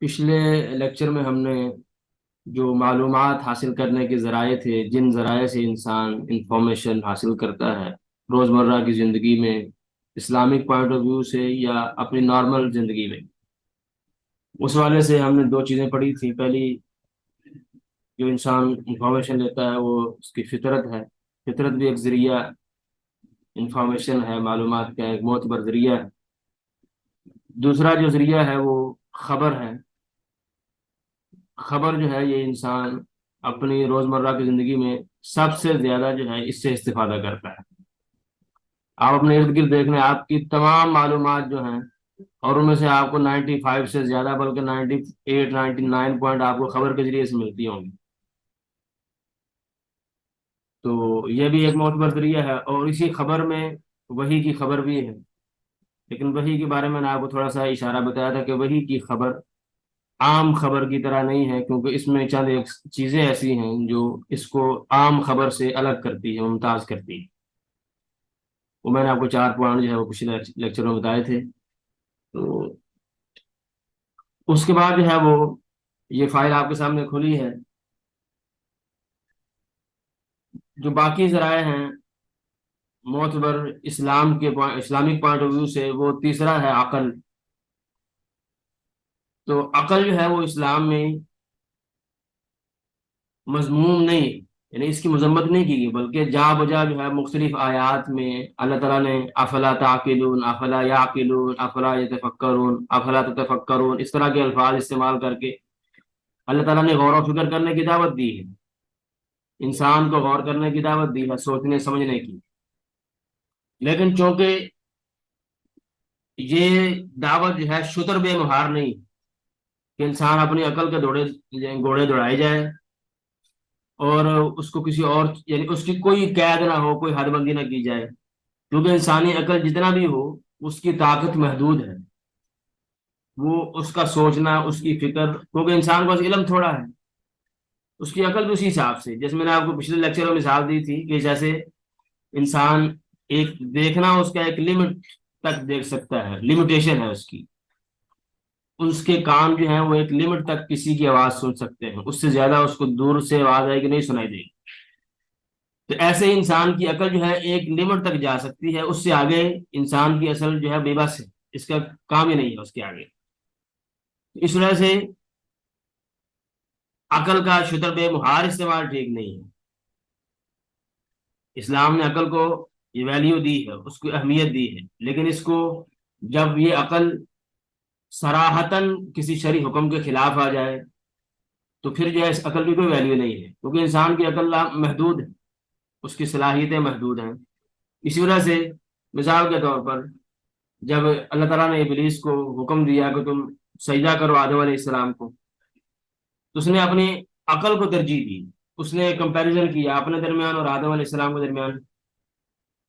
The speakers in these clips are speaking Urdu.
پچھلے لیکچر میں ہم نے جو معلومات حاصل کرنے کے ذرائع تھے، جن ذرائع سے انسان انفارمیشن حاصل کرتا ہے روزمرہ کی زندگی میں، اسلامک پوائنٹ آف ویو سے یا اپنی نارمل زندگی میں، اس والے سے ہم نے دو چیزیں پڑھی تھی۔ پہلی، جو انسان انفارمیشن لیتا ہے وہ اس کی فطرت ہے۔ فطرت بھی ایک ذریعہ انفارمیشن ہے، معلومات کا ایک معتبر ذریعہ ہے۔ دوسرا جو ذریعہ ہے وہ خبر ہے۔ خبر جو ہے یہ انسان اپنی روزمرہ کی زندگی میں سب سے زیادہ جو ہے اس سے استفادہ کرتا ہے۔ آپ اپنے ارد گرد دیکھ لیں، آپ کی تمام معلومات جو ہیں، اور ان میں سے آپ کو 95 سے زیادہ، بلکہ 98 99 پوائنٹ آپ کو خبر کے ذریعے سے ملتی ہوں گی۔ تو یہ بھی ایک معتبر ذریعہ ہے، اور اسی خبر میں وحی کی خبر بھی ہے۔ لیکن وحی کے بارے میں نے آپ کو تھوڑا سا اشارہ بتایا تھا کہ وحی کی خبر عام خبر کی طرح نہیں ہے، کیونکہ اس میں چند ایک چیزیں ایسی ہیں جو اس کو عام خبر سے الگ کرتی ہے، ممتاز کرتی ہے۔ وہ میں نے آپ کو 4 پوائنٹ جو ہے وہ پچھلے لیکچر میں بتائے تھے۔ تو اس کے بعد جو ہے وہ یہ فائل آپ کے سامنے کھلی ہے۔ جو باقی ذرائع ہیں معتبر اسلامک پوائنٹ آف ویو سے، وہ تیسرا ہے عقل۔ تو عقل جو ہے وہ اسلام میں مذموم نہیں، یعنی اس کی مذمت نہیں کی گئی، بلکہ جا بجا جو ہے مختلف آیات میں اللہ تعالیٰ نے افلا تعقلون، افلا یعقلون، افلا یتفکرون، افلا تتفکرون، اس طرح کے الفاظ استعمال کر کے اللہ تعالیٰ نے غور و فکر کرنے کی دعوت دی ہے، انسان کو غور کرنے کی دعوت دی ہے، سوچنے سمجھنے کی۔ لیکن چونکہ یہ دعوت جو ہے شتر بے مہار نہیں، کہ انسان اپنی عقل کے گھوڑے دوڑائے جائے، اور اس کو کسی اور، یعنی اس کی کوئی قید نہ ہو، کوئی حد بندی نہ کی جائے، کیونکہ انسانی عقل جتنا بھی ہو اس کی طاقت محدود ہے۔ وہ اس کا سوچنا، اس کی فکر، کیونکہ انسان کو علم تھوڑا ہے، اس کی عقل بھی اسی حساب سے، جیسے میں نے آپ کو پچھلے لیکچر میں مثال دی تھی کہ جیسے انسان ایک دیکھنا، اس کا ایک لمٹ تک دیکھ سکتا ہے، لمیٹیشن ہے اس کی۔ اس کے کان جو ہیں وہ ایک لمٹ تک کسی کی آواز سن سکتے ہیں، اس سے زیادہ اس کو دور سے آواز آئے گی نہیں سنائی دے گی۔ تو ایسے ہی انسان کی عقل جو ہے ایک لمٹ تک جا سکتی ہے، اس سے آگے انسان کی اصل جو ہے بے بس ہے، اس کا کام ہی نہیں ہے اس کے آگے۔ اس وجہ سے عقل کا شتر بے مہار استعمال ٹھیک نہیں ہے۔ اسلام نے عقل کو یہ ویلیو دی ہے، اس کو اہمیت دی ہے، لیکن اس کو جب یہ عقل صراحتاً کسی شرعی حکم کے خلاف آ جائے تو پھر جو ہے اس عقل کی کوئی ویلیو نہیں ہے، کیونکہ انسان کی عقل محدود ہے، اس کی صلاحیتیں محدود ہیں۔ اسی وجہ سے مثال کے طور پر جب اللہ تعالیٰ نے ابلیس کو حکم دیا کہ تم سجدہ کرو آدم علیہ السلام کو، تو اس نے اپنی عقل کو ترجیح دی۔ اس نے کمپیریزن کیا اپنے درمیان اور آدم علیہ السلام کے درمیان،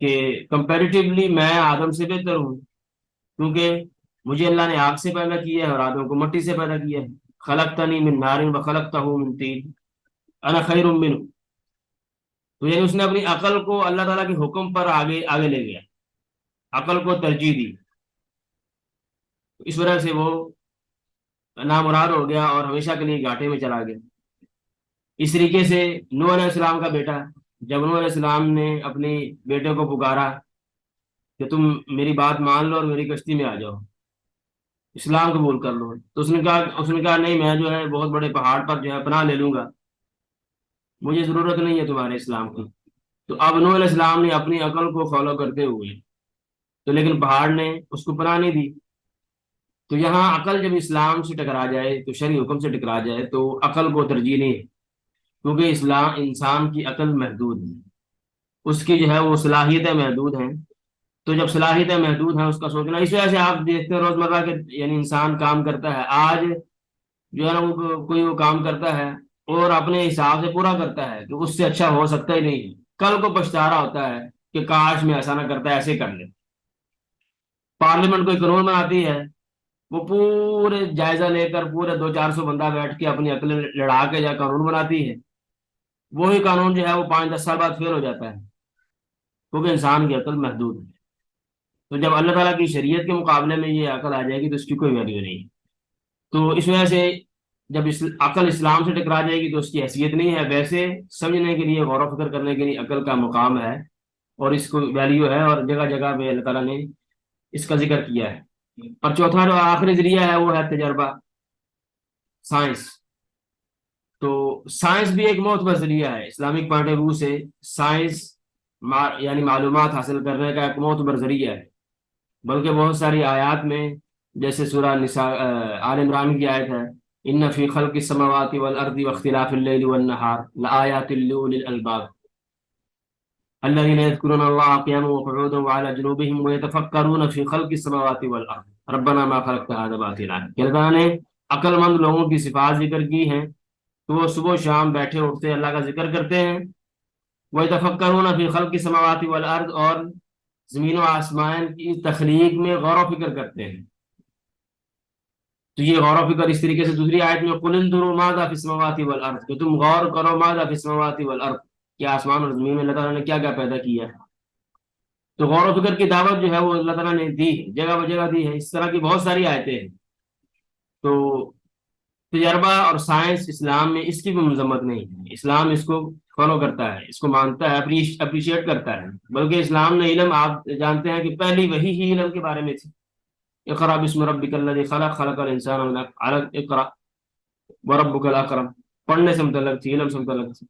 کہ کمپیریٹیولی میں آدم سے بہتر ہوں، کیونکہ مجھے اللہ نے آگ سے پیدا کیا ہے اور آدم کو مٹی سے پیدا کیا ہے۔ خلقتنی من نار وخلقتہ من طین انا خیر منہ۔ تو یعنی اس نے اپنی عقل کو اللہ تعالیٰ کے حکم پر آگے آگے لے گیا، عقل کو ترجیح دی، اس وجہ سے وہ نامراد ہو گیا اور ہمیشہ کے لیے گھاٹے میں چلا گیا۔ اس طریقے سے نوح علیہ السلام کا بیٹا، جب نوح علیہ السلام نے اپنے بیٹے کو پکارا کہ تم میری بات مان لو اور میری کشتی میں آ جاؤ، اسلام قبول کر لو، تو اس نے کہا نہیں، میں جو ہے بہت بڑے پہاڑ پر جو ہے پناہ لے لوں گا، مجھے ضرورت نہیں ہے تمہارے اسلام کی۔ تو اب نوح علیہ السلام نے اپنی عقل کو فالو کرتے ہوئے، تو لیکن پہاڑ نے اس کو پناہ نہیں دی۔ تو یہاں عقل جب اسلام سے ٹکرا جائے، تو شرعی حکم سے ٹکرا جائے، تو عقل کو ترجیح نہیں ہے، کیونکہ اسلام انسان کی عقل محدود ہے، اس کی جو ہے وہ صلاحیتیں محدود ہیں۔ تو جب صلاحیتیں محدود ہیں اس کا سوچنا، اس وجہ سے آپ دیکھتے ہیں روزمرہ کے، یعنی انسان کام کرتا ہے آج جو ہے نا، وہ کوئی وہ کام کرتا ہے اور اپنے حساب سے پورا کرتا ہے کہ اس سے اچھا ہو سکتا ہی نہیں ہے، کل کو پچھتا رہا ہوتا ہے کہ کاش میں ایسا نہ کرتا، ایسے کر لے۔ پارلیمنٹ کوئی قانون بناتی ہے، وہ پورے جائزہ لے کر پورے 200 400 بندہ بیٹھ کے اپنی عقل لڑا کے یا قانون بناتی ہے، وہی قانون جو ہے وہ 5 10 سال بعد فیل ہو جاتا ہے، کیونکہ انسان کی عقل محدود ہے۔ تو جب اللہ تعالیٰ کی شریعت کے مقابلے میں یہ عقل آ جائے گی تو اس کی کوئی ویلیو نہیں ہے۔ تو اس وجہ سے جب عقل اسلام سے ٹکرا جائے گی تو اس کی حیثیت نہیں ہے. ویسے سمجھنے کے لیے، غور و فکر کرنے کے لیے عقل کا مقام ہے اور اس کو ویلیو ہے، اور جگہ جگہ پہ اللہ تعالیٰ نے اس کا ذکر کیا ہے. اور چوتھا جو آخری ذریعہ ہے وہ ہے تجربہ، سائنس. تو سائنس بھی ایک معتبر ذریعہ ہے اسلامک پوائنٹ آف ویو سے. سائنس یعنی معلومات حاصل کرنے کا ایک معتبر ذریعہ ہے. بلکہ بہت ساری آیات میں، جیسے سورہ نساء آل عمران کی آیت ہے، ان فی خلق السماوات والارض واختلاف اللیل والنہار لآیات لأولی الالباب الذین یذکرون اللہ قیاما وقعودا وعلی جنوبہم ویتفکرون فی خلق السماوات والارض ربنا ما خلقت هذا باطلا. کہ اللہ تعالیٰ نے عقل مند لوگوں کی صفات ذکر کی ہیں تو وہ صبح و شام بیٹھے اٹھتے اللہ کا ذکر کرتے ہیں. ویتفکرون فی خلق السماوات والارض، اور زمین و آسمان کی تخلیق میں غور و فکر کرتے ہیں. تو یہ غور و فکر اس طریقے سے دوسری آیت میں قل انظروا ماذا فی السماوات والارض، کہ تم غور کرو ماذا فی السماوات والارض، کہ آسمان اور زمین میں اللہ تعالیٰ نے کیا کیا پیدا کیا ہے. تو غور و فکر کی دعوت جو ہے وہ اللہ تعالیٰ نے دی، جگہ بجگہ دی ہے. اس طرح کی بہت ساری آیتیں ہیں. تو تجربہ اور سائنس اسلام میں اس کی بھی مذمت نہیں ہے. اسلام اس کو فالو کرتا ہے، اس کو مانتا ہے، اپریشیٹ کرتا ہے. بلکہ اسلام نے علم، آپ جانتے ہیں کہ پہلی وہی ہی علم کے بارے میں تھی. اقرا بسم ربک الذی خلق، خلق الانسان من علق، اقرا وربک الاکرم. پڑھنے سے متعلق تھی، علم سے متعلق تھی.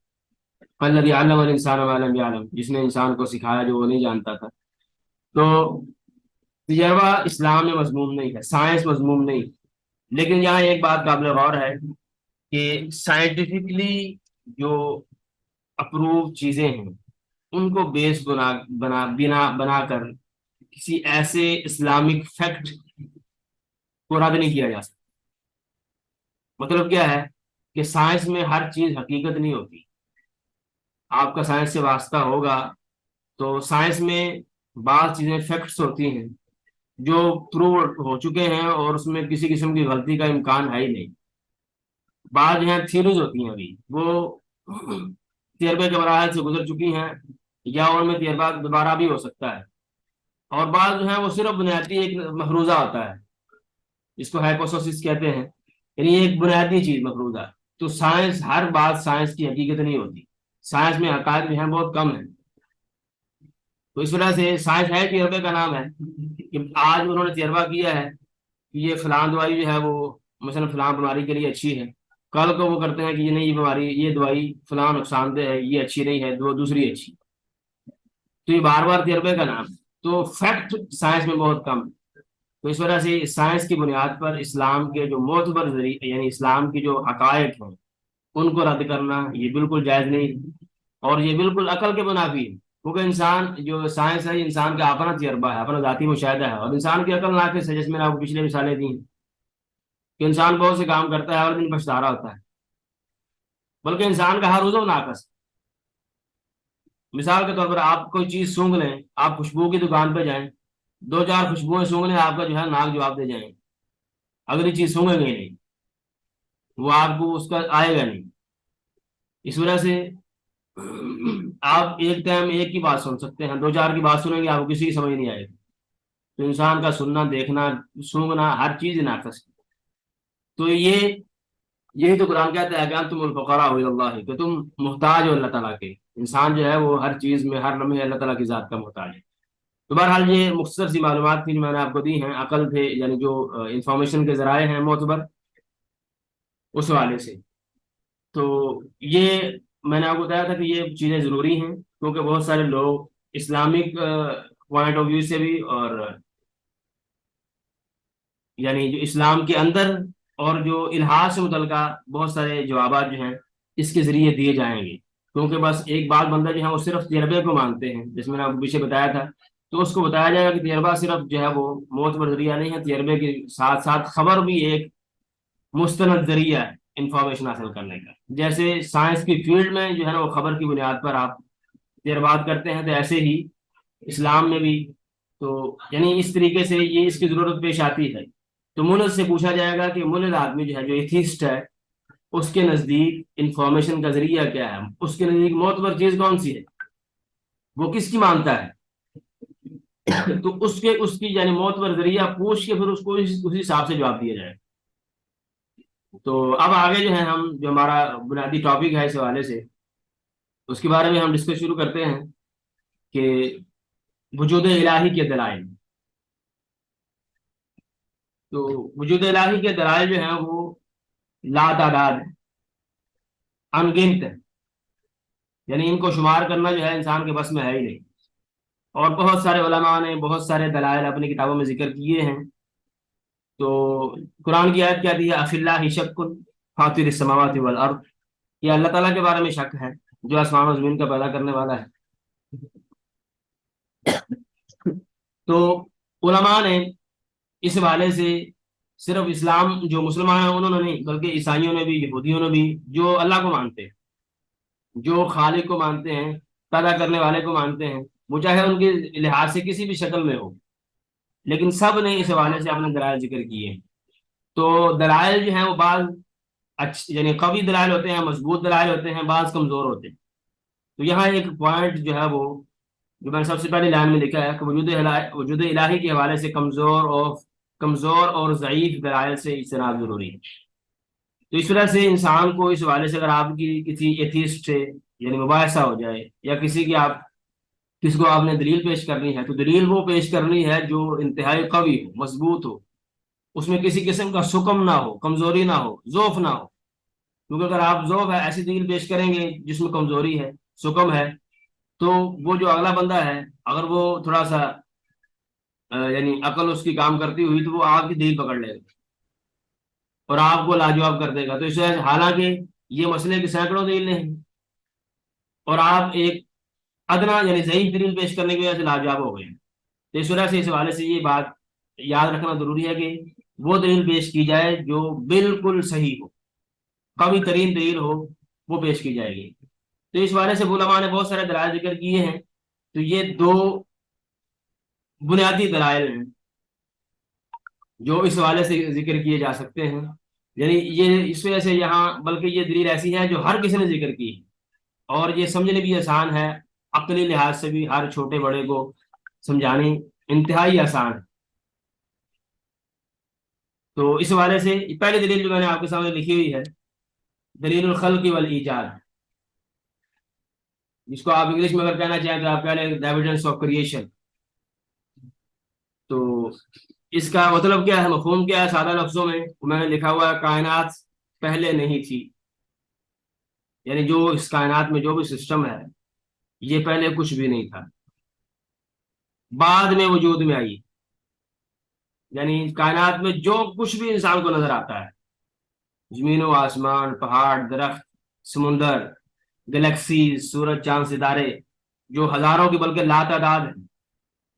الذی علم الانسان ما لم یعلم، جس نے انسان کو سکھایا جو وہ نہیں جانتا تھا. تو تجربہ اسلام میں مضمون نہیں ہے، سائنس مضمون نہیں. لیکن یہاں ایک بات قابل غور ہے کہ سائنٹیفکلی جو اپروو چیزیں ہیں ان کو بیس بنا کر کسی ایسے اسلامک فیکٹ کو رد نہیں کیا جا سکتا. مطلب کیا ہے کہ سائنس میں ہر چیز حقیقت نہیں ہوتی. آپ کا سائنس سے واسطہ ہوگا تو سائنس میں بعض چیزیں فیکٹس ہوتی ہیں جو پروو ہو چکے ہیں اور اس میں کسی قسم کی غلطی کا امکان ہے ہی نہیں. بعض جو ہیں تھیوریز ہوتی ہیں ابھی وہ تجربے کے مراحل سے گزر چکی ہیں، یا ان میں تجربہ دوبارہ بھی ہو سکتا ہے. اور بعض جو ہیں وہ صرف بنیادی ایک مفروضہ ہوتا ہے، جس کو ہائپوثیسس کہتے ہیں، یعنی ایک بنیادی چیز مفروضہ. تو سائنس، ہر بات سائنس کی حقیقت نہیں ہوتی. سائنس میں حقائق جو ہیں بہت کم ہیں. تو اس وجہ سے سائنس ہے تجربے کا نام ہے کہ آج انہوں نے تجربہ کیا ہے کہ یہ فلاں دوائی جو ہے وہ مثلا فلاں بیماری کے لیے اچھی ہے. کل کو وہ کرتے ہیں کہ یہ نہیں، یہ بیماری، یہ دوائی فلاں نقصان دہ ہے، یہ اچھی نہیں ہے، وہ دوسری اچھی. تو یہ بار بار تجربے کا نام ہے. تو فیکٹ سائنس میں بہت کم. تو اس وجہ سے سائنس کی بنیاد پر اسلام کے جو معتبر ذریعے، یعنی اسلام کی جو حقائق ہیں ان کو رد کرنا یہ بالکل جائز نہیں، اور یہ بالکل عقل کے منافی ہے. کیونکہ انسان جو سائنس ہے، انسان کا اپنا تجربہ ہے، اپنا ذاتی مشاہدہ ہے، اور انسان کی عقل ناقص ہے. جس میں نے آپ کو پچھلے مثالیں دی ہیں کہ انسان بہت سے کام کرتا ہے اور دن پچھتا رہا ہوتا ہے، بلکہ انسان کا ہر عضو ناقص ہے. مثال کے طور پر آپ کوئی چیز سونگھ لیں، آپ خوشبو کی دکان پہ جائیں، دو چار خوشبوئیں سونگھ لیں، آپ کا جو ہے ناک جواب دے جائیں. اگر یہ چیز سونگیں گے نہیں، وہ آپ کو اس کا آئے گا نہیں. اس وجہ سے آپ ایک ٹائم ایک کی بات سن سکتے ہیں، دو چار کی بات سنیں گے آپ کو کسی کی سمجھ نہیں آئے گی. تو انسان کا سننا، دیکھنا، سونگنا، ہر چیز ناقص ہے. تو یہی تو قرآن کہتا ہے کہ انتم الفقراء الی اللہ، کہ تم محتاج ہو اللہ تعالیٰ کے. انسان جو ہے وہ ہر چیز میں، ہر لمحے اللہ تعالیٰ کی ذات کا محتاج ہے. تو بہرحال یہ مختصر سی معلومات تھی جو میں نے آپ کو دی ہیں، عقل تھے یعنی جو انفارمیشن کے ذرائع ہیں معتبر، اس حوالے سے. تو یہ میں نے آپ کو بتایا تھا کہ یہ چیزیں ضروری ہیں کیونکہ بہت سارے لوگ اسلامک پوائنٹ آف ویو سے بھی، اور یعنی جو اسلام کے اندر اور جو الحاد سے متعلقہ بہت سارے جوابات جو ہیں اس کے ذریعے دیے جائیں گے. کیونکہ بس ایک بات بندہ جو ہے وہ صرف تجربے کو مانتے ہیں، جس میں نے آپ کو پیچھے بتایا تھا. تو اس کو بتایا جائے گا کہ تجربہ صرف جو ہے وہ معتبر ذریعہ نہیں ہے، تجربے کے ساتھ ساتھ خبر بھی ایک مستند ذریعہ ہے انفارمیشن حاصل کرنے کا. جیسے سائنس کی فیلڈ میں جو ہے نا وہ خبر کی بنیاد پر آپ تجربات کرتے ہیں، تو ایسے ہی اسلام میں بھی. تو یعنی اس طریقے سے یہ اس کی ضرورت پیش آتی ہے. تو ملد سے پوچھا جائے گا کہ ملد آدمی جو ہے، جو ایتھیسٹ ہے، اس کے نزدیک انفارمیشن کا ذریعہ کیا ہے، اس کے نزدیک معتبر چیز کون سی ہے، وہ کس کی مانتا ہے. تو اس کی یعنی معتبر ذریعہ پوچھ کے پھر اس کو اسی حساب سے جواب دیا جائے. تو اب آگے جو ہے ہم جو ہمارا بنیادی ٹاپک ہے اس حوالے سے، اس کے بارے میں ہم ڈسکس شروع کرتے ہیں کہ وجود الہی کے دلائل۔ تو وجود الہی کے دلائل جو ہیں وہ لا تعداد ہیں، ان گنت ہیں، یعنی ان کو شمار کرنا جو ہے انسان کے بس میں ہے ہی نہیں۔ اور بہت سارے علماء نے بہت سارے دلائل اپنی کتابوں میں ذکر کیے ہیں۔ تو قرآن کی آیت کہتی ہے افی اللہ شک فاطر السماوات والارض، یہ اللہ تعالیٰ کے بارے میں شک ہے جو آسمان و زمین کا پیدا کرنے والا ہے۔ تو علماء نے اس حوالے سے صرف اسلام جو مسلمان ہیں انہوں نے نہیں، بلکہ عیسائیوں نے بھی، یہودیوں نے بھی، جو اللہ کو مانتے ہیں، جو خالق کو مانتے ہیں، پیدا کرنے والے کو مانتے ہیں، وہ چاہے ان کے لحاظ سے کسی بھی شکل میں ہو، لیکن سب نے اس حوالے سے اپنے دلائل ذکر کیے ہیں۔ تو دلائل جو ہیں وہ بعض یعنی قوی دلائل ہوتے ہیں، مضبوط دلائل ہوتے ہیں، بعض کمزور ہوتے ہیں۔ تو یہاں ایک پوائنٹ جو ہے وہ جو میں نے سب سے پہلے لائن میں لکھا ہے کہ وجود الہی کے حوالے سے کمزور اور ضعیف دلائل سے اجتناب ضروری ہے۔ تو اس وجہ سے انسان کو اس حوالے سے اگر آپ کی کسی ایتھیسٹ سے یعنی مباحثہ ہو جائے، یا کسی کو آپ نے دلیل پیش کرنی ہے، تو دلیل وہ پیش کرنی ہے جو انتہائی قوی ہو، مضبوط ہو، اس میں کسی قسم کا سکم نہ ہو، کمزوری نہ ہو، ضعف نہ ہو۔ کیونکہ اگر آپ ضعف ہے ایسی دلیل پیش کریں گے جس میں کمزوری ہے، سکم ہے، تو وہ جو اگلا بندہ ہے اگر وہ تھوڑا سا یعنی عقل اس کی کام کرتی ہوئی، تو وہ آپ کی دلیل پکڑ لے گا اور آپ کو لاجواب کر دے گا۔ تو اس وجہ سے حالانکہ یہ مسئلے کی سینکڑوں دلیلیں ہیں، اور آپ ایک ادنا یعنی ضعیف دلیل پیش کرنے کی وجہ سے لاجواب ہو گئے ہیں۔ تو اس وجہ سے اس حوالے سے یہ بات یاد رکھنا ضروری ہے کہ وہ دلیل پیش کی جائے جو بالکل صحیح ہو، قوی ترین دلیل ہو، وہ پیش کی جائے گی۔ تو اس حوالے سے علماء نے بہت سارے دلائل ذکر کیے ہیں۔ تو یہ دو بنیادی دلائل ہیں جو اس حوالے سے ذکر کیے جا سکتے ہیں، یعنی یہ اس وجہ سے یہاں بلکہ یہ دلیل ایسی ہے جو ہر کسی نے ذکر کی ہے، اور یہ سمجھنے بھی آسان ہے، عقلی لحاظ سے بھی ہر چھوٹے بڑے کو سمجھانی انتہائی آسان ہے۔ تو اس حوالے سے پہلی دلیل جو میں نے آپ کے سامنے لکھی ہوئی ہے، دلیل الخلق والایجاد، جس کو آپ انگلش میں اگر کہنا چاہیں تو آپ کہہ لیں ایویڈنس آف کریشن۔ تو اس کا مطلب کیا ہے، مفہوم کیا ہے؟ سادہ لفظوں میں نے لکھا ہوا ہے کائنات پہلے نہیں تھی، یعنی جو اس کائنات میں جو بھی سسٹم ہے یہ پہلے کچھ بھی نہیں تھا، بعد میں وجود میں آئی۔ یعنی کائنات میں جو کچھ بھی انسان کو نظر آتا ہے، زمین و آسمان، پہاڑ، درخت، سمندر، گلیکسی، سورج، چاند، ستارے، جو ہزاروں کی بلکہ لا تعداد ہیں،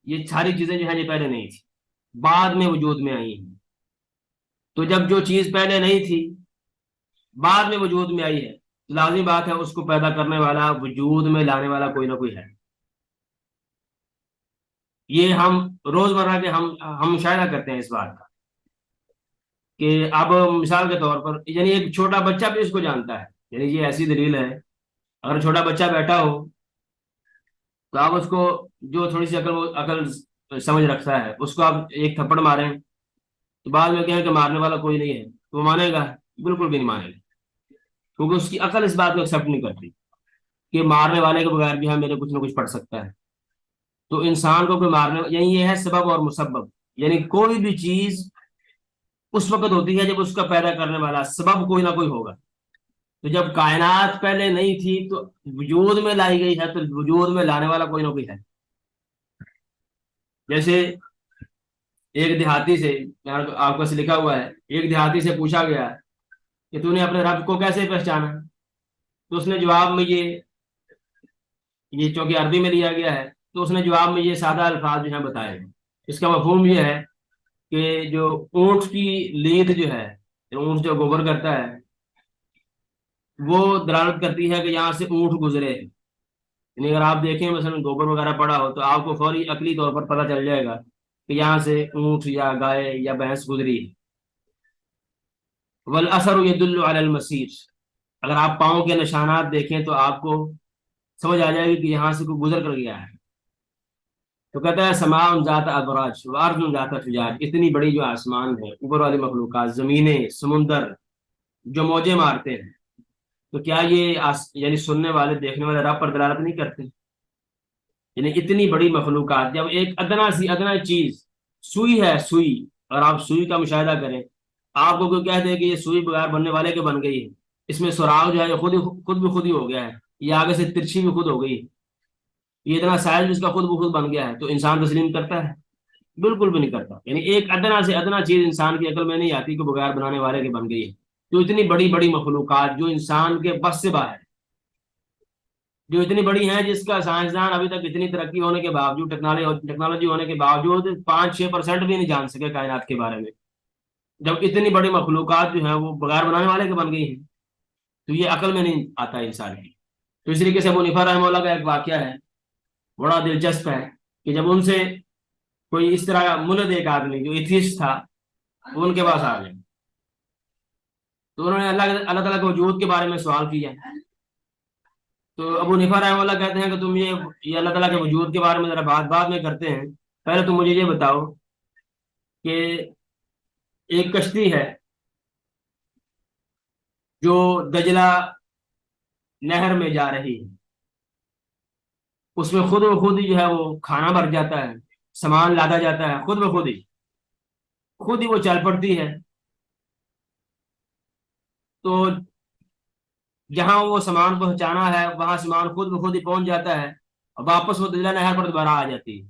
یہ ساری چیزیں جو ہیں یہ پہلے نہیں تھی، بعد میں وجود میں آئی ہیں۔ تو جب جو چیز پہلے نہیں تھی بعد میں وجود میں آئی ہے، تو لازمی بات ہے اس کو پیدا کرنے والا، وجود میں لانے والا کوئی نہ کوئی ہے۔ یہ ہم روزمرہ کے ہم مشاہدہ کرتے ہیں اس بات کا، کہ اب مثال کے طور پر یعنی ایک چھوٹا بچہ بھی اس کو جانتا ہے، یعنی یہ ایسی دلیل ہے اگر چھوٹا بچہ بیٹھا ہو تو آپ اس کو جو تھوڑی سی عقل سمجھ رکھتا ہے اس کو آپ ایک تھپڑ ماریں تو بعد میں کہیں کہ مارنے والا کوئی نہیں ہے، تو وہ مانے گا؟ بالکل بھی نہیں مانے گا، کیونکہ اس کی عقل اس بات کو ایکسیپٹ نہیں کرتی کہ مارنے والے کے بغیر بھی ہم میرے کچھ نہ کچھ پڑھ سکتا ہے۔ تو انسان کو کوئی مارنے، یعنی یہ ہے سبب اور مسبب، یعنی کوئی بھی چیز اس وقت ہوتی ہے جب اس کا پیدا کرنے والا سبب کوئی نہ کوئی ہوگا۔ تو جب کائنات پہلے نہیں تھی تو وجود میں لائی گئی ہے، تو وجود میں لانے والا کوئی نہ کوئی ہے۔ جیسے ایک دیہاتی سے، آپ کا سے لکھا ہوا ہے، ایک دیہاتی سے پوچھا گیا کہ تو نے اپنے رب کو کیسے پہچانا؟ تو اس نے جواب میں یہ چونکہ عربی میں لیا گیا ہے، تو اس نے جواب میں یہ سادہ الفاظ جو ہیں بتائے ہیں۔ اس کا مفہوم یہ ہے کہ جو اونٹ کی لید جو ہے، اونٹ جو گوبر کرتا ہے، وہ دلالت کرتی ہے کہ یہاں سے اونٹ گزرے، یعنی اگر آپ دیکھیں مثلا گوبر وغیرہ پڑا ہو تو آپ کو فوری عقلی طور پر پتہ چل جائے گا کہ یہاں سے اونٹ یا گائے یا بھینس گزری۔ والاثر يدل على المسیر، اگر آپ پاؤں کے نشانات دیکھیں تو آپ کو سمجھ آ جائے گی کہ یہاں سے کوئی گزر کر گیا ہے۔ تو کہتا ہے سماء ذات ابراج وارض ذات فجاج، اتنی بڑی جو آسمان ہے، اوپر والی مخلوقات، زمینیں، سمندر، جو موجیں مارتے ہیں، تو کیا یہ یعنی سننے والے دیکھنے والے رب پر دلالت نہیں کرتے؟ یعنی اتنی بڑی مخلوقات، جب ایک ادنا سی ادنا چیز سوئی ہے، سوئی، اور آپ سوئی کا مشاہدہ کریں، آپ کو کوئی کہہ دے کہ یہ سوئی بغیر بننے والے کے بن گئی ہے، اس میں سراغ جو ہے یہ خود بھی ہو گیا ہے، یہ آگے سے ترچھی بھی خود ہو گئی، یہ اتنا سائز بھی اس کا خود بخود بن گیا ہے، تو انسان تسلیم کرتا ہے؟ بالکل بھی نہیں کرتا۔ یعنی ایک ادنا سے ادنا چیز انسان کی عقل میں نہیں آتی کہ بغیر بنانے والے کے بن گئی ہے، تو اتنی بڑی بڑی مخلوقات جو انسان کے بس سے باہر، جو اتنی بڑی ہیں، جس کا سائنسدان ابھی تک اتنی ترقی ہونے کے باوجود، ٹیکنالوجی ہونے کے باوجود 5-6% بھی نہیں جان سکے کائنات کے بارے میں، جب اتنی بڑی مخلوقات جو ہیں وہ بغیر بنانے والے کے بن گئی ہیں، تو یہ عقل میں نہیں آتا انسان کی۔ تو اس طریقے سے ابو حنیفہ رحمہ اللہ کا ایک واقعہ ہے، بڑا دلچسپ ہے، کہ جب ان سے کوئی اس طرح کا ملد ایک آدمی جو ایتھیسٹ تھا، وہ ان کے پاس آ گئے، تو انہوں نے اللہ تعالیٰ کے وجود کے بارے میں سوال کیا۔ تو ابو حنیفہ رحمہ اللہ کہتے ہیں کہ تم یہ اللہ تعالیٰ کے وجود کے بارے میں ذرا بات بعد میں کرتے ہیں، پہلے تم مجھے یہ بتاؤ کہ ایک کشتی ہے جو دجلہ نہر میں جا رہی ہے، اس میں خود بخود ہی جو ہے وہ کھانا بھر جاتا ہے، سامان لادا جاتا ہے، خود ہی وہ چل پڑتی ہے، تو جہاں وہ سامان پہنچانا ہے وہاں سامان خود بخود ہی پہنچ جاتا ہے، اور واپس وہ دجلہ نہر پر دوبارہ آ جاتی ہے۔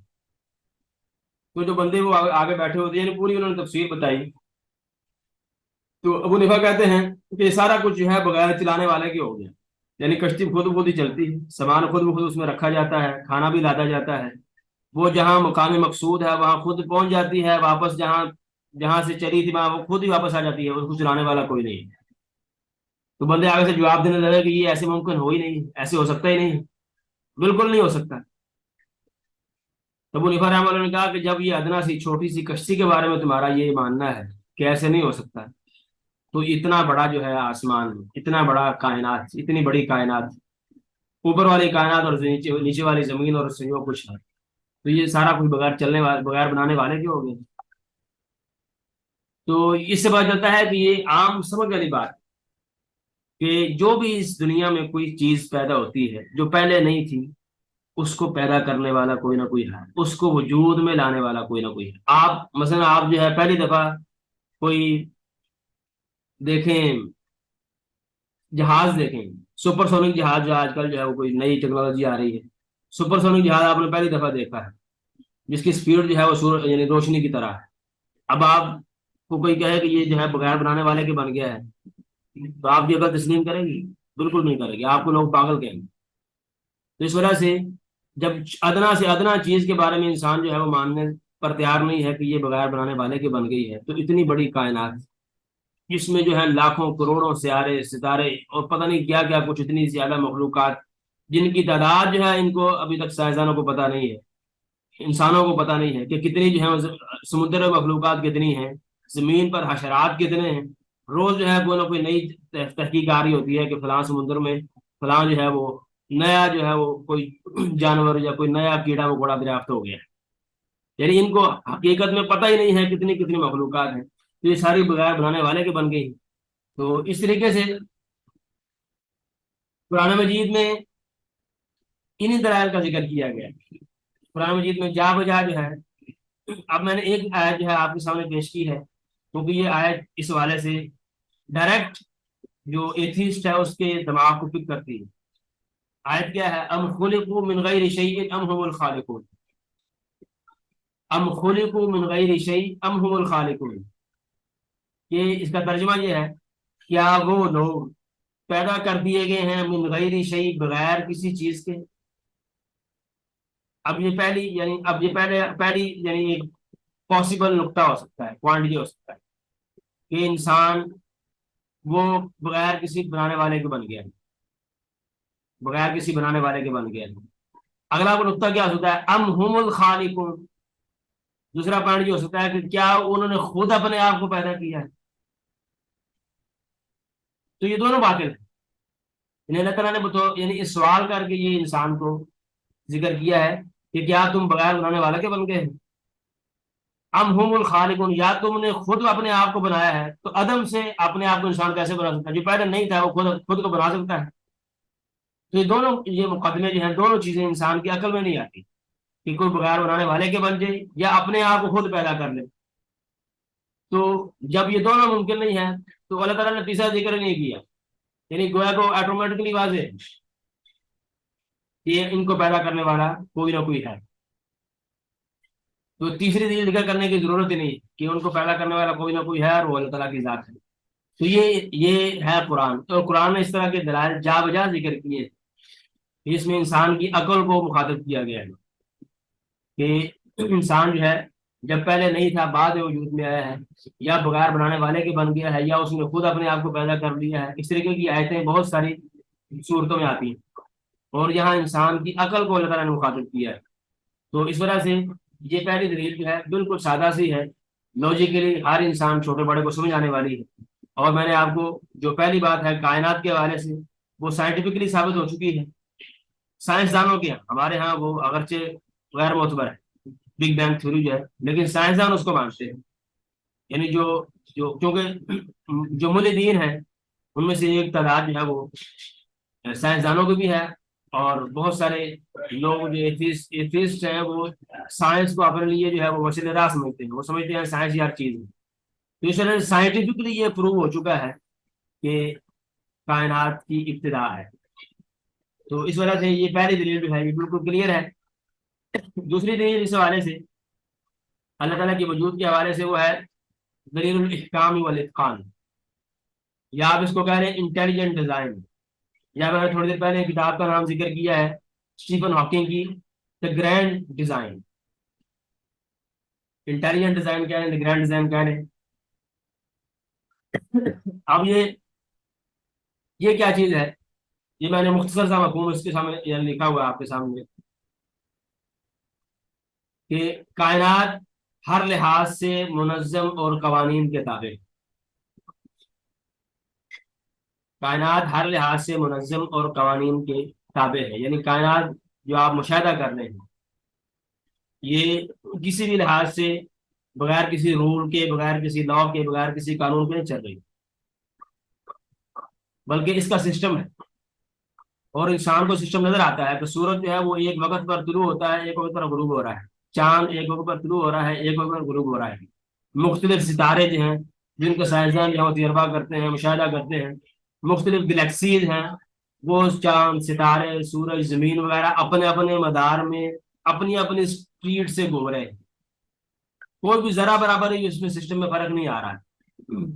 تو جو بندے وہ آگے بیٹھے ہوتے ہیں، یعنی پوری انہوں نے تفسیر بتائی۔ تو ابو نفا کہتے ہیں کہ یہ سارا کچھ جو ہے بغیر چلانے والے کے ہو گیا، یعنی کشتی خود بخود ہی چلتی ہے، سامان خود بخود اس میں رکھا جاتا ہے، کھانا بھی لادا جاتا ہے، وہ جہاں مقام مقصود ہے وہاں خود پہنچ جاتی ہے، واپس جہاں جہاں سے چلی تھی وہاں وہ خود ہی واپس آ جاتی ہے، اس کو چلانے والا کوئی نہیں ہے۔ تو بندے آگے سے جواب دینے لگے کہ یہ ایسے ممکن ہو ہی نہیں، ایسے ہو سکتا ہی نہیں، بالکل نہیں ہو سکتا۔ تو ابو نفا رحمۃ اللہ نے کہا کہ جب یہ ادنا سی چھوٹی سی کشتی کے بارے میں تمہارا یہ ماننا ہے کہ ایسے نہیں ہو سکتا، تو اتنا بڑا جو ہے آسمان، اتنا بڑا کائنات، اتنی بڑی کائنات، اوپر والی کائنات اور نیچے والی زمین اور اس سے جو کچھ ہے، تو یہ سارا کچھ بغیر چلنے والے، بغیر بنانے والے کے ہو گئے۔ تو اس سے پتا چلتا ہے کہ یہ عام سمجھ والی بات ہے کہ جو بھی اس دنیا میں کوئی چیز پیدا ہوتی ہے جو پہلے نہیں تھی، اس کو پیدا کرنے والا کوئی نہ کوئی ہے، اس کو وجود میں لانے والا کوئی نہ کوئی ہے۔ آپ مثلا آپ جو ہے پہلی دفعہ کوئی دیکھیں، جہاز دیکھیں، سپر سونک جہاز جو آج کل جو ہے وہ کوئی نئی ٹیکنالوجی آ رہی ہے، سپر سونک جہاز آپ نے پہلی دفعہ دیکھا ہے، جس کی سپیڈ جو ہے وہ یعنی روشنی کی طرح ہے۔ اب آپ کو کوئی کہے کہ یہ جو ہے بغیر بنانے والے کے بن گیا ہے، تو آپ یہ بات تسلیم کریں گی؟ بالکل نہیں کریں گے، آپ کو لوگ پاگل کہیں گے۔ تو اس وجہ سے جب ادنا سے ادنا چیز کے بارے میں انسان جو ہے وہ ماننے پر تیار نہیں ہے کہ یہ بغیر بنانے والے کی بن گئی ہے، تو اتنی بڑی کائنات جس میں جو ہے لاکھوں کروڑوں سیارے ستارے اور پتہ نہیں کیا کیا کچھ، اتنی زیادہ مخلوقات جن کی تعداد جو ہے ان کو ابھی تک سائنسدانوں کو پتہ نہیں ہے، انسانوں کو پتہ نہیں ہے کہ کتنی جو ہے سمندر میں مخلوقات کتنی ہیں، زمین پر حشرات کتنے ہیں۔ روز جو ہے کوئی نہ کوئی نئی تحقیق آ رہی ہوتی ہے کہ فلاں سمندر میں فلاں جو ہے وہ نیا جو ہے وہ کوئی جانور یا کوئی نیا کیڑا مکوڑا دریافت ہو گیا ہے، یعنی ان کو حقیقت میں پتہ ہی نہیں ہے کتنی کتنی مخلوقات ہیں، تو یہ ساری بغیر بنانے والے کے بن گئی۔ تو اس طریقے سے قرآن مجید میں انہی دلائل کا ذکر کیا گیا ہے۔ قرآن مجید میں جا بجا جو ہے، اب میں نے ایک آیت جو ہے آپ کے سامنے پیش کی ہے، کیونکہ یہ آیت اس حوالے سے ڈائریکٹ جو ایتھیسٹ ہے اس کے دماغ کو پک کرتی ہے۔ آیت کیا ہے؟ ام خلقوا من غیر شیء ام هم الخالقون، ام خلقوا من غیر شیء ام هم الخالقون، کہ اس کا ترجمہ یہ ہے، کیا وہ لوگ پیدا کر دیے گئے ہیں من غیر شیء، بغیر کسی چیز کے۔ اب یہ پہلی یعنی اب یہ پہلی یعنی ایک پاسبل نقطہ ہو سکتا ہے، پوائنٹ یہ ہو سکتا ہے کہ انسان وہ بغیر کسی بنانے والے کے بن گیا ہے، بغیر کسی بنانے والے کے بن گیا ہے۔ اگلا وہ نقطہ کیا ہو سکتا ہے؟ ام هم الخالقون، دوسرا پوائنٹ یہ ہو سکتا ہے کہ کیا انہوں نے خود اپنے آپ کو پیدا کیا ہے؟ تو یہ دونوں باطل ہیں، یعنی اللہ تعالیٰ نے یعنی اس سوال کر کے یہ انسان کو ذکر کیا ہے کہ کیا تم بغیر بنانے والے کے بن گئے ہیں؟ ام ہم الخالقون، یا تم نے خود اپنے آپ کو بنایا ہے، تو عدم سے اپنے آپ کو انسان کیسے بنا سکتا ہے؟ جو پہلے نہیں تھا وہ خود کو بنا سکتا ہے؟ تو یہ مقدمے جو ہیں، دونوں چیزیں انسان کی عقل میں نہیں آتی کہ کوئی بغیر بنانے والے کے بن جائے یا اپنے آپ کو خود پیدا کر لے۔ تو جب یہ دونوں ممکن نہیں ہے تو اللہ تعالیٰ نے تیسرا ذکر نہیں کیا، یعنی گویا کو آٹومیٹکلی واضح ہے کہ ان کو پیدا کرنے والا کوئی نہ کوئی ہے، تو تیسری دلیل ذکر کرنے کی ضرورت ہی نہیں کہ ان کو پیدا کرنے والا کوئی نہ کوئی ہے اور وہ اللہ تعالیٰ کی ذات ہے۔ تو یہ ہے قرآن، تو قرآن نے اس طرح کے دلائل جا بجا ذکر کیے ہیں، اس میں انسان کی عقل کو مخاطب کیا گیا ہے کہ انسان جو ہے جب پہلے نہیں تھا بعد میں وجود میں آیا ہے، یا بغیر بنانے والے کے بن گیا ہے، یا اس نے خود اپنے آپ کو پیدا کر لیا ہے۔ اس طریقے کی آیتیں بہت ساری صورتوں میں آتی ہیں، اور یہاں انسان کی عقل کو اللہ تعالیٰ نے مخاطب کیا ہے۔ تو اس وجہ سے یہ پہلی دلیل جو ہے بالکل سادہ سی ہے، لاجیکلی ہر انسان چھوٹے بڑے کو سمجھ آنے والی ہے۔ اور میں نے آپ کو جو پہلی بات ہے کائنات کے حوالے سے، وہ سائنٹیفکلی ثابت ہو چکی ہے سائنسدانوں کے یہاں، ہمارے ہاں وہ اگرچہ غیر معتبر ہے، بگ بینگ تھیوری جو ہے، لیکن سائنسدان اس کو مانتے ہیں۔ یعنی جو جو کیونکہ جو ملحدین ہیں ان میں سے ایک تعداد جو ہے وہ سائنسدانوں کی بھی ہے، اور بہت سارے لوگ جو ایتھیسٹ ہیں وہ سائنس کو اپنے لیے جو ہے وہ وسیلہ راہ سمجھتے ہیں، وہ سمجھتے ہیں سائنس ہی ہر چیز ہے۔ تو اس طرح سائنٹیفکلی یہ پروو ہو چکا ہے کہ کائنات کی ابتدا ہے۔ تو اس وجہ سے یہ پہلی دلیل جو ہے یہ بالکل کلیئر ہے۔ دوسری دلیل اس حوالے سے اللہ تعالیٰ کے وجود کے حوالے سے وہ ہے دلیل الاحکام والاتقان، یا آپ اس کو کہہ رہے ہیں انٹیلیجنٹ ڈیزائن، یا میں نے تھوڑی دیر پہلے کتاب کا نام ذکر کیا ہے اسٹیفن ہاکنگ کی، the grand design. Intelligent design کیا ہے، دا گرینڈ ڈیزائن کیا ہے؟ اب یہ کیا چیز ہے؟ یہ میں نے مختصر سا مفہوم اس کے سامنے لکھا ہوا ہے آپ کے سامنے، کہ کائنات ہر لحاظ سے منظم اور قوانین کے تابع، کائنات ہر لحاظ سے منظم اور قوانین کے تابع ہے۔ یعنی کائنات جو آپ مشاہدہ کر رہے ہیں یہ کسی بھی لحاظ سے بغیر کسی رول کے، بغیر کسی لا کے، بغیر کسی قانون کے نہیں چل رہی، بلکہ اس کا سسٹم ہے۔ اور انسان کو سسٹم نظر آتا ہے کہ سورج جو ہے وہ ایک وقت پر طلوع ہوتا ہے، ایک وقت پر غروب ہو رہا ہے، چاند ایک وقت پر طلوع ہو رہا ہے، ایک وقت پر غروب ہو رہا ہے، مختلف ستارے جو ہیں جن کو سائنسدان جو ہے تجربہ کرتے ہیں، مشاہدہ کرتے ہیں، مختلف گلیکسیز ہیں، وہ چاند، ستارے، سورج، زمین وغیرہ اپنے اپنے مدار میں اپنی اپنی سپیڈ سے گھوم رہے ہیں، کوئی بھی ذرا برابر ہی اس میں سسٹم میں فرق نہیں آ رہا ہے،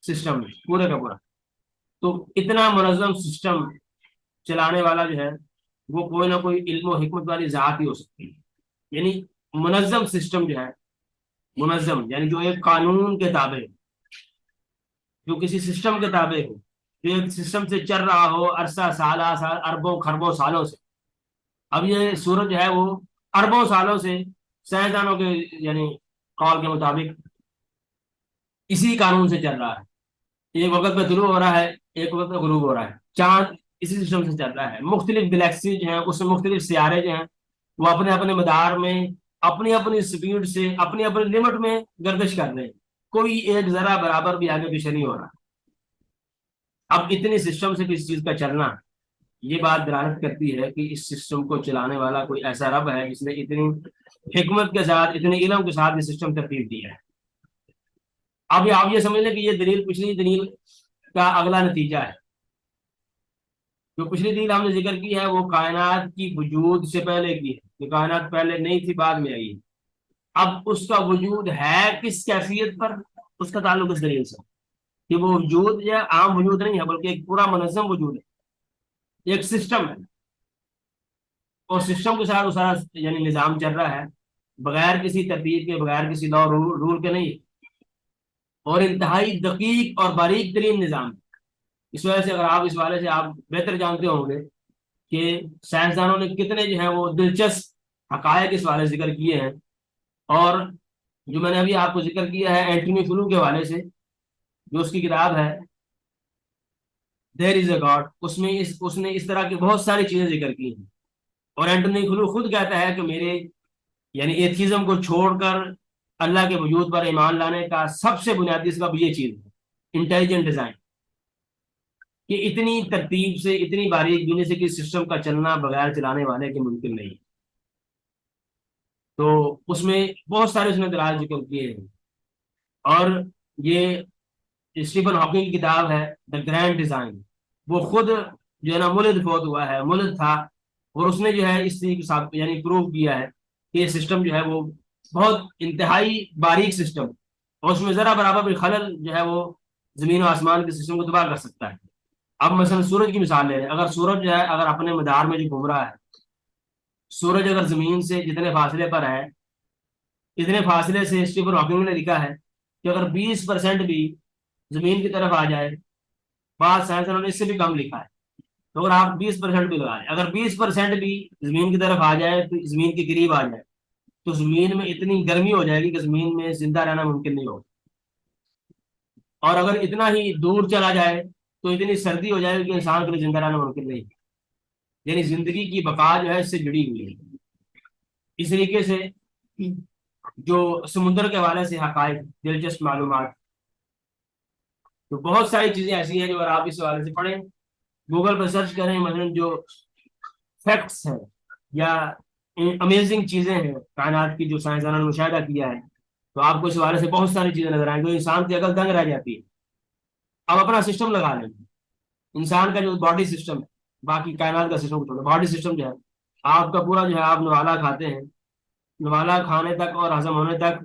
سسٹم میں پورے کا پورا۔ تو اتنا منظم سسٹم چلانے والا جو ہے وہ کوئی نہ کوئی علم و حکمت والی ذات ہی ہو سکتی ہے۔ یعنی منظم سسٹم جو ہے، منظم یعنی جو ایک قانون کے تابع، جو کسی سسٹم کے تابع ہو، جو ایک سسٹم سے چل رہا ہو عرصہ سالہ سال، اربوں خربوں سالوں سے۔ اب یہ سورج جو ہے وہ اربوں سالوں سے سائنسدانوں کے یعنی قول کے مطابق اسی قانون سے چل رہا ہے، ایک وقت پہ طلوع ہو رہا ہے، ایک وقت پہ غروب ہو رہا ہے، چاند اسی سسٹم سے چل رہا ہے، مختلف گلیکسی جو ہیں اس میں مختلف سیارے جو ہیں وہ اپنے اپنے مدار میں اپنی اپنی سپیڈ سے اپنی اپنی لمٹ میں گردش کر رہے ہیں، کوئی ایک ذرا برابر بھی آگے پیچھے نہیں ہو رہا۔ اب اتنی سسٹم سے کسی چیز کا چلنا، یہ بات دلالت کرتی ہے کہ اس سسٹم کو چلانے والا کوئی ایسا رب ہے جس نے اتنی حکمت کے ساتھ، اتنے علم کے ساتھ یہ سسٹم ترتیب دیا ہے۔ اب آپ یہ سمجھ لیں کہ یہ دلیل پچھلی دلیل کا اگلا نتیجہ ہے۔ جو پچھلی دلیل ہم نے ذکر کی ہے وہ کائنات کی وجود سے پہلے کی ہے، کہ کائنات پہلے نہیں تھی بعد میں آئی، اب اس کا وجود ہے کس کیفیت پر، اس کا تعلق اس دلیل سے، کہ وہ وجود یا عام وجود نہیں ہے بلکہ ایک پورا منظم وجود ہے، ایک سسٹم ہے، اور سسٹم کے ساتھ وہ سارا یعنی نظام چل رہا ہے بغیر کسی ترتیب کے، بغیر کسی لا رول کے نہیں، اور انتہائی دقیق اور باریک ترین نظام۔ اس وجہ سے اگر آپ اس والے سے آپ بہتر جانتے ہوں گے کہ سائنسدانوں نے کتنے جو ہیں وہ دلچسپ حقائق اس والے ذکر کیے ہیں، اور جو میں نے ابھی آپ کو ذکر کیا ہے اینٹونی فلو کے حوالے سے، جو اس کی کتاب ہے دیر از اے گاڈ، اس نے اس طرح کی بہت ساری چیزیں ذکر کی ہیں، اور اینٹونی فلو خود کہتا ہے کہ میرے یعنی ایتھیزم کو چھوڑ کر اللہ کے وجود پر ایمان لانے کا سب سے بنیادی سبب یہ چیز ہے، انٹیلیجنٹ ڈیزائن، کہ اتنی ترتیب سے، اتنی باریک بینی سے کسی سسٹم کا چلنا بغیر چلانے والے کے ممکن نہیں۔ تو اس میں بہت سارے اس نے دلائل ذکر کیے ہیں، اور یہ اسٹیفن ہاکنگ کی کتاب ہے دا گرینڈ ڈیزائن، وہ خود جو ہے نا ملد فوت ہوا ہے، ملد تھا، اور اس نے جو ہے اس طریقے سے یعنی پروو کیا ہے کہ یہ سسٹم جو ہے وہ بہت انتہائی باریک سسٹم، اور اس میں ذرا برابر بھی خلل جو ہے وہ زمین و آسمان کے سسٹم کو تباہ کر سکتا ہے۔ اب مثلا سورج کی مثال لے لیں، اگر سورج جو ہے اگر اپنے مدار میں جو گھوم رہا ہے، سورج اگر زمین سے جتنے فاصلے پر ہے، اتنے فاصلے سے اسٹیفن ہاکنگ نے لکھا ہے کہ اگر 20% بھی زمین کی طرف آ جائے، بعض سائنسدانوں نے اس سے بھی کم لکھا ہے، تو اگر آپ 20% بھی لگا لیں، اگر 20% بھی زمین کی طرف آ جائے تو زمین کے قریب آ جائے، تو زمین میں اتنی گرمی ہو جائے گی کہ زمین میں زندہ رہنا ممکن نہیں ہوگا، اور اگر اتنا ہی دور چلا جائے تو اتنی سردی ہو جائے گی کہ انسان کے لیے زندہ رہنا ممکن نہیں ہے۔ یعنی زندگی کی بقا جو ہے اس سے جڑی ہوئی ہے۔ اس طریقے سے جو سمندر کے حوالے سے حقائق، دلچسپ معلومات، تو بہت ساری چیزیں ایسی ہیں جو اگر آپ اس حوالے سے پڑھیں، گوگل پر سرچ کریں، مثلا جو فیکٹس ہیں یا امیزنگ چیزیں ہیں کائنات کی جو سائنسدانوں نے مشاہدہ کیا ہے، تو آپ کو اس حوالے سے بہت ساری چیزیں نظر آئیں گی جو انسان کی عقل دنگ رہ جاتی ہے۔ اب اپنا سسٹم لگا لیں، انسان کا جو باڈی سسٹم ہے، باقی کائنات کا سسٹم کو چھوڑو، باڈی سسٹم جو ہے آپ کا پورا جو ہے، آپ نوالا کھاتے ہیں، نوالا کھانے تک اور ہضم ہونے تک،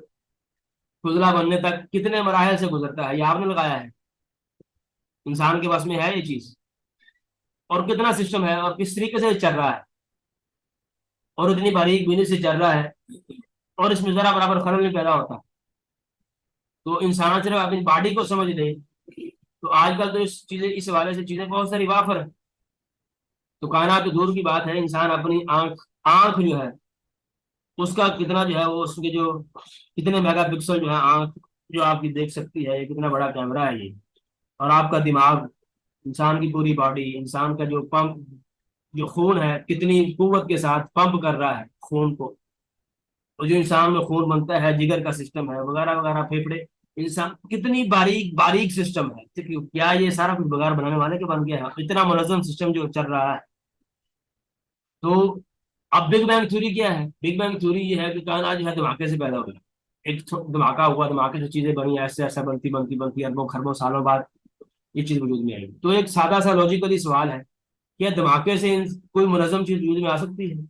فضلہ بننے تک کتنے مراحل سے گزرتا ہے، یہ آپ نے لگایا ہے؟ انسان کے بس میں ہے یہ چیز؟ اور کتنا سسٹم ہے اور کس طریقے سے چل رہا ہے، اور اتنی باریک بینی سے چل رہا ہے، اور اس میں ذرا برابر خلل نہیں پیدا ہوتا۔ تو انسان صرف اپنی باڈی کو سمجھ لے، تو آج کل تو اس حوالے سے چیزیں بہت ساری وافر ہے۔ تو کائنات تو دور کی بات ہے، انسان اپنی آنکھ جو ہے اس کا کتنا جو ہے وہ اس کے جو کتنے میگا پکسل جو ہے آنکھ جو آپ کی دیکھ سکتی ہے، یہ کتنا بڑا کیمرہ ہے یہ، اور آپ کا دماغ، انسان کی پوری باڈی، انسان کا جو پمپ، جو خون ہے کتنی قوت کے ساتھ پمپ کر رہا ہے خون کو، اور جو انسان میں خون بنتا ہے، جگر کا سسٹم ہے وغیرہ وغیرہ، پھیپھڑے، انسان کتنی باریک باریک سسٹم ہے، کیا یہ سارا کچھ بغیر بنانے والے کے بن گیا ہے؟ اتنا منظم سسٹم جو چل رہا ہے۔ تو اب بگ بینگ تھیوری کیا ہے؟ بگ بینگ تھیوری یہ ہے کہ کائنات جو ہے دھماکے سے پیدا ہو گیا، ایک دھماکہ ہوا، دھماکے سے چیزیں بنی، ایسے ایسا بنتی بنتی بنتی اربوں خربوں سالوں بعد یہ چیز وجود میں آئی۔ تو ایک سادہ سا لوجیکلی سوال ہے، کیا دھماکے سے کوئی منظم چیز وجود میں آ سکتی ہے؟